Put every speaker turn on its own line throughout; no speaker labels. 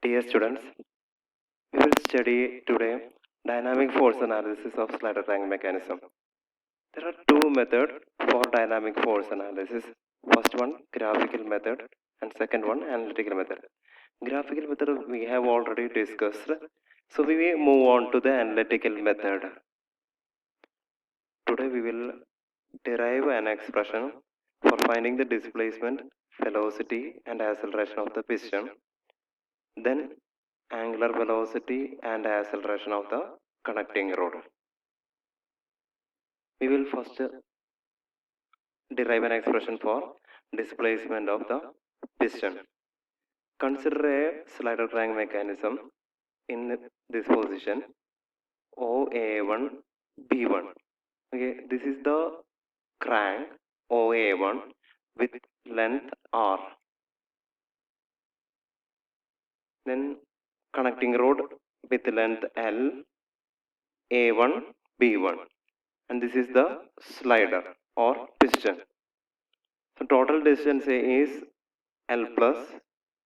Dear students, we will study today dynamic force analysis of slider crank mechanism. There are two methods for dynamic force analysis. First one, graphical method, and second one, analytical method. Graphical method we have already discussed, so we will move on to the analytical method. Today we will derive an expression for finding the displacement, velocity, and acceleration of the piston. Then angular velocity and acceleration of the connecting rod. We will first derive an expression for displacement of the piston. Consider a slider crank mechanism in this position OA1 B1. Okay, this is the crank OA1 with length R. Then connecting rod with length L A1 B1, and this is the slider or piston. So total distance is L plus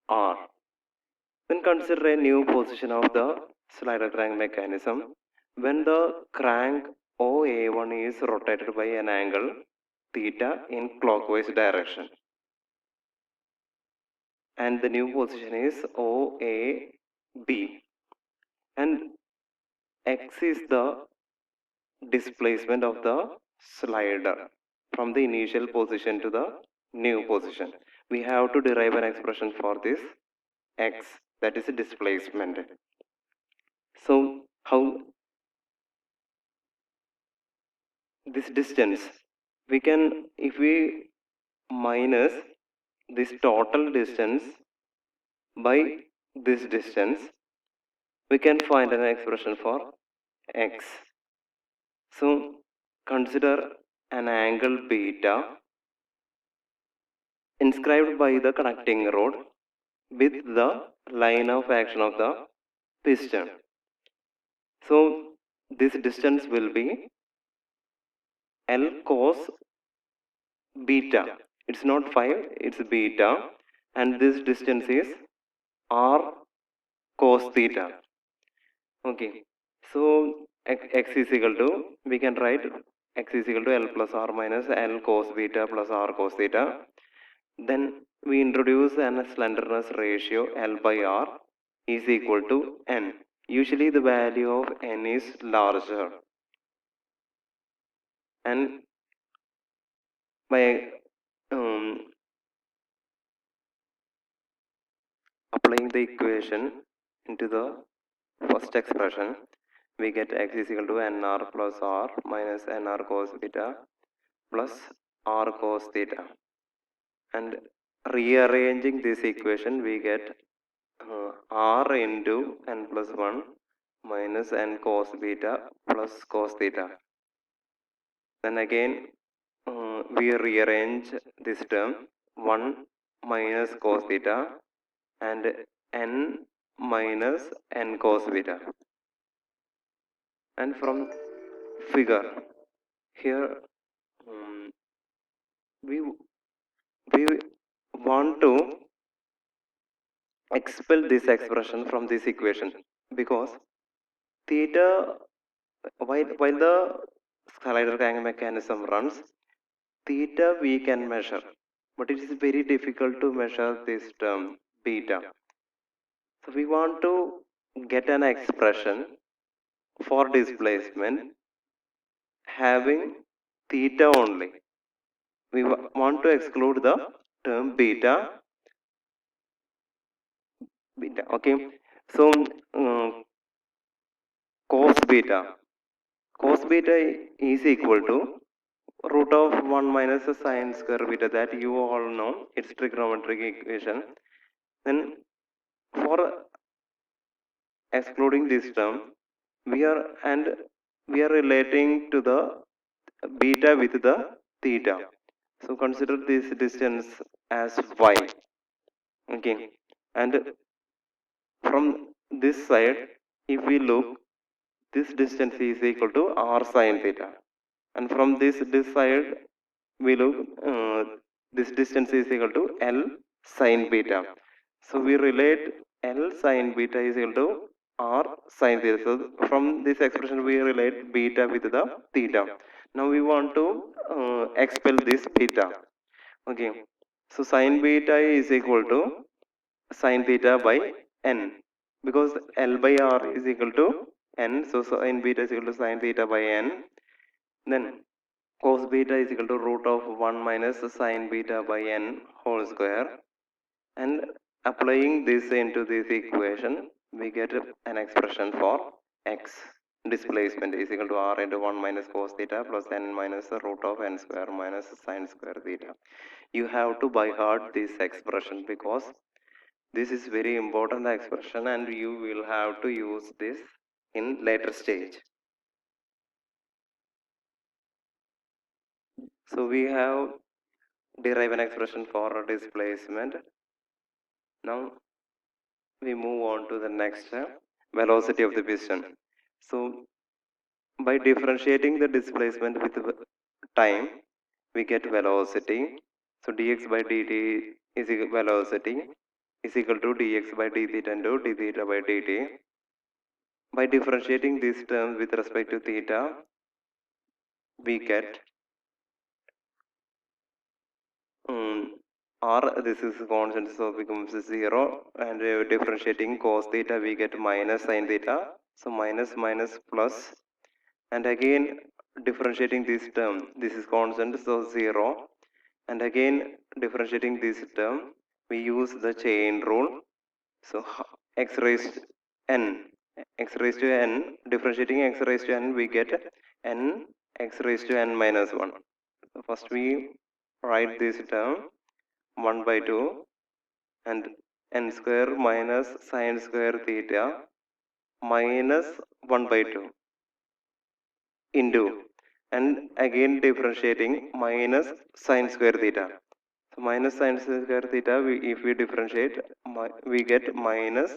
R. Then consider a new position of the slider crank mechanism when the crank OA1 is rotated by an angle theta in clockwise direction, and the new position is OAB, and X is the displacement of the slider from the initial position to the new position. We have to derive an expression for this X, that is a displacement. So how this distance we can, if we minus this total distance by this distance, we can find an expression for X. So consider an angle beta inscribed by the connecting rod with the line of action of the piston. So this distance will be L cos beta. It's not 5, it's beta, and this distance is R cos theta. Okay, so x is equal to, we can write x is equal to L plus R minus L cos beta plus R cos theta. Then we introduce an slenderness ratio L by R is equal to N. Usually the value of N is larger, and by applying the equation into the first expression, we get x is equal to nr plus r minus nr cos beta plus r cos theta, and rearranging this equation we get r into n plus 1 minus n cos beta plus cos theta. Then again we rearrange this term 1 minus cos theta and n minus n cos beta. And from figure here we want to expel this expression from this equation, because theta, while the slider crank mechanism runs, theta we can measure, but it is very difficult to measure this term beta. So we want to get an expression for displacement having theta only. We want to exclude the term beta. Okay, so cos beta is equal to root of 1 minus the sine square beta, that you all know, it's trigonometric equation. Then for excluding this term, we are relating to the beta with the theta. So consider this distance as y. Okay, and from this side, if we look, this distance is equal to r sine theta, and from this side we look, this distance is equal to L sine beta. So we relate L sine beta is equal to r sine theta. So from this expression we relate beta with the theta. Now we want to expel this beta. Okay. So sine beta is equal to sine theta by n, because L by R is equal to n. So sine beta is equal to sine theta by n. Then cos beta is equal to root of 1 minus sine beta by n whole square. And applying this into this equation, we get an expression for x. Displacement is equal to r into 1 minus cos theta plus n minus the root of n square minus sine square theta. You have to by heart this expression, because this is very important expression and you will have to use this in later stage. So we have derived an expression for displacement. Now we move on to the next velocity of the piston. So by differentiating the displacement with time, we get velocity. So dx by dt is equal velocity is equal to dx by d theta into d theta by dt. By differentiating these terms with respect to theta, we get r, this is constant, so becomes 0, and differentiating cos theta we get minus sin theta, so minus minus plus, and again differentiating this term, this is constant, so 0, and again differentiating this term we use the chain rule. So x raised n, x raised to n, differentiating x raised to n, we get n x raised to n minus 1. So first we write this term 1 by 2 and n square minus sine square theta minus 1 by 2 into, and again differentiating minus sine square theta. So minus sine square theta, if we differentiate, we get minus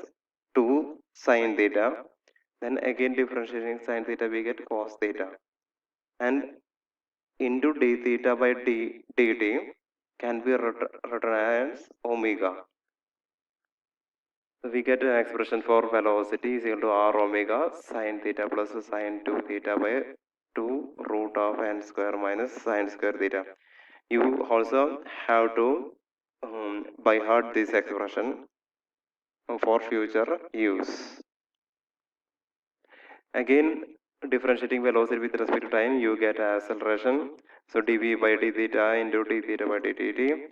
2 sine theta. Then again differentiating sine theta, we get cos theta. And into d theta by dt can be written as omega. So we get an expression for velocity is equal to r omega sine theta plus sine 2 theta by 2 root of n square minus sine square theta. You also have to by heart this expression for future use. Again, differentiating velocity with respect to time, you get acceleration. So dv by d theta into d theta by dt.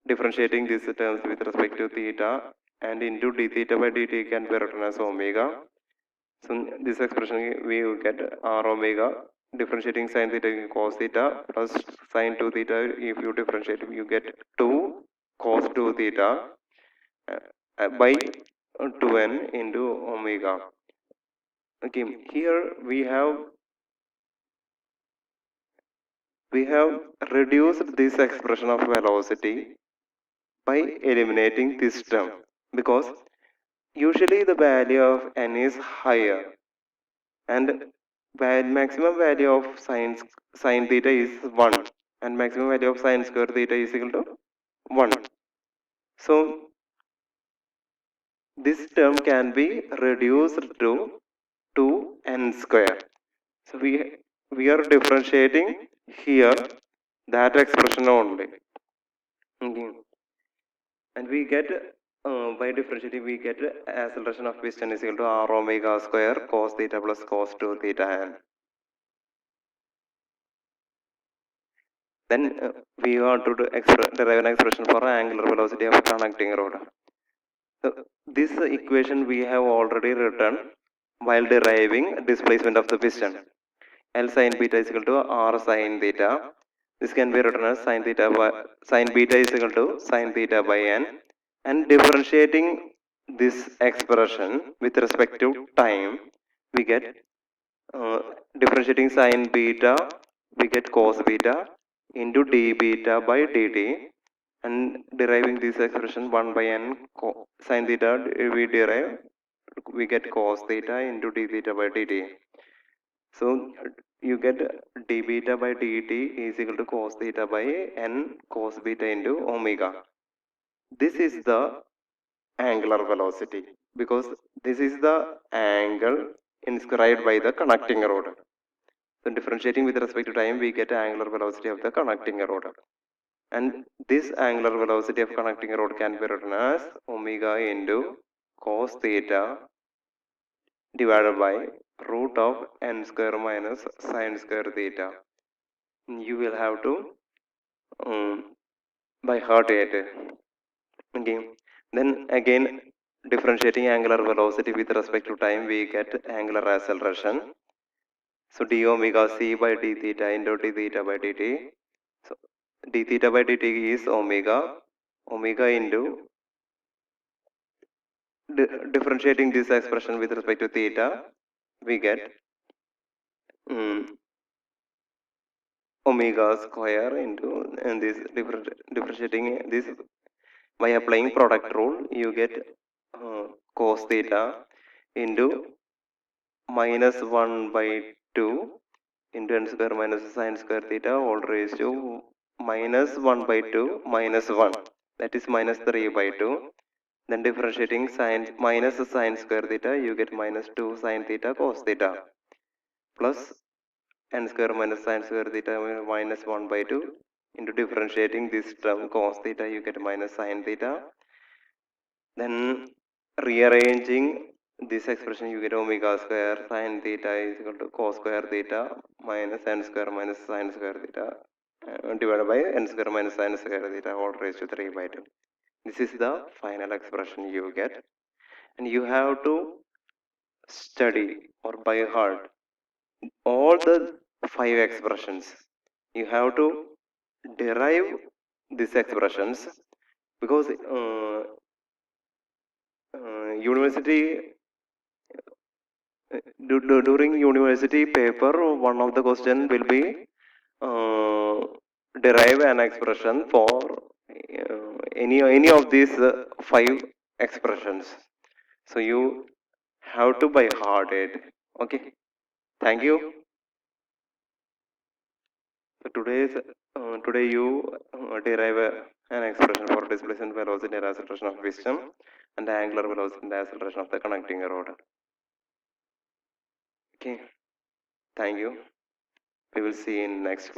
Differentiating these terms with respect to theta and into d theta by dt can be written as omega. So this expression we will get r omega, differentiating sine theta cos theta plus sine 2 theta. If you differentiate, you get 2 cos 2 theta by 2n into omega. Okay, here we have reduced this expression of velocity by eliminating this term, because usually the value of n is higher and maximum value of sine theta is 1 and maximum value of sine square theta is equal to 1. So this term can be reduced to 2n square. So we are differentiating here that expression only. Okay. And we get by differentiating we get acceleration of piston is equal to r omega square cos theta plus cos 2 theta n. Then we want to derive an expression for angular velocity of connecting rod. So this equation we have already written while deriving displacement of the piston. L sin beta is equal to r sin theta. This can be written as sin theta by sin beta is equal to sin theta by n. And differentiating this expression with respect to time, we get differentiating sin beta, we get cos beta into d beta by dt, and deriving this expression 1 by n sin theta we derive, we get cos theta into d theta by dt. So you get d beta by dt is equal to cos theta by n cos beta into omega. This is the angular velocity, because this is the angle inscribed by the connecting rod. So differentiating with respect to time, we get angular velocity of the connecting rod. And this angular velocity of connecting rod can be written as omega into cos theta divided by root of n square minus sine square theta. You will have to by heart it. Okay. Then again, differentiating angular velocity with respect to time, we get angular acceleration. So d omega c by d theta into d theta by dt. So d theta by dt is omega. Omega into differentiating this expression with respect to theta, we get um, omega square into, and this differentiating this by applying product rule, you get cos theta into minus 1 by 2 into n square minus sine square theta all raised to minus 1 by 2 minus 1, that is minus 3 by 2. Then differentiating sine minus sine square theta, you get minus 2 sine theta cos theta plus n square minus sine square theta minus 1 by 2 into differentiating this term cos theta, you get minus sine theta. Then rearranging this expression, you get omega square sine theta is equal to cos square theta minus n square minus sine square theta divided by n square minus sine square theta all raised to 3 by 2. This is the final expression you get, and you have to study or by heart all the 5 expressions. You have to derive these expressions, because university during university paper, one of the question will be uh, derive an expression for any of these 5 expressions. So you have to by heart it. Okay, thank you. So today you derive an expression for displacement velocity and acceleration of piston, and the angular velocity and the acceleration of the connecting rod. Okay, thank you. We will see in next